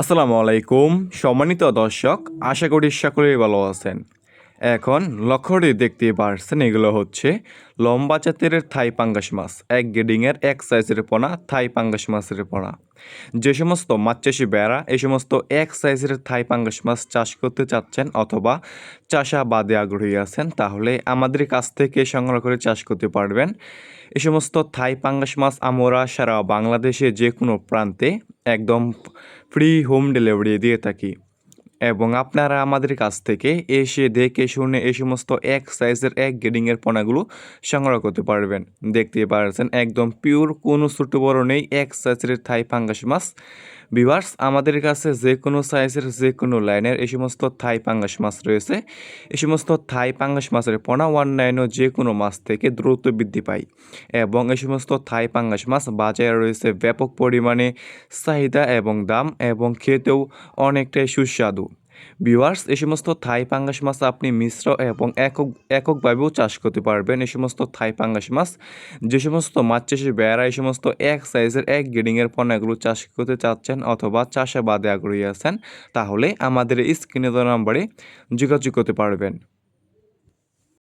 আসসালামু আলাইকুম সম্মানিত দর্শক, আশা করি সকলেই ভালো আছেন। এখন লক্ষ্যটি দেখতে পারছেন, এগুলো হচ্ছে লম্বা জাতের থাই পাঙ্গাস মাছ, এক গেডিংয়ের এক সাইজের পোনা থাই পাঙ্গাস মাছের পোনা। যে সমস্ত মাছ চাষি বেড়া এই সমস্ত এক সাইজের থাই পাঙ্গাস মাছ চাষ করতে চাচ্ছেন অথবা চাষাবাদে আগ্রহী আছেন, তাহলে আমাদের কাছ থেকে সংগ্রহ করে চাষ করতে পারবেন। এই সমস্ত থাই পাঙ্গাস মাছ আমরা সারা বাংলাদেশে যে কোনো প্রান্তে একদম ফ্রি হোম ডেলিভারি দিয়ে থাকি এবং আপনারা আমাদের কাছ থেকে এসে দেখে শুনে এই সমস্ত এক সাইজের এক গ্রেডিংয়ের পোনাগুলো সংগ্রহ করতে পারবেন। দেখতে পারছেন একদম পিওর, কোনো ছোটো বড় নেই, এক সাইজের থাই পাঙ্গাস মাছ। ভিউয়ার্স, আমাদের কাছে যে কোনো সাইজের যে কোনো লাইনের এই সমস্ত থাই পাঙ্গাস মাছ রয়েছে। এই সমস্ত থাই পাঙ্গাস মাছের পোনা অন্যান্য যে কোনো মাছ থেকে দ্রুত বৃদ্ধি পায় এবং এই সমস্ত থাই পাঙ্গাস মাছ বাজারে রয়েছে ব্যাপক পরিমাণে চাহিদা এবং দাম, এবং খেতেও অনেকটাই সুস্বাদু। ভিউয়ার্স, এই সমস্ত থাই পাঙ্গাস মাছ আপনি মিশ্র এবং এককভাবেও চাষ করতে পারবেন। এই সমস্ত থাই পাঙ্গাস মাছ যে সমস্ত মাছ চাষি বেড়া এই সমস্ত এক সাইজের এক গ্রেডিংয়ের পণ্যগুলো চাষ করতে চাচ্ছেন অথবা চাষাবাদে আগ্রহী আছেন, তাহলে আমাদের স্ক্রিনে দেওয়া নাম্বারে যোগাযোগ করতে পারবেন।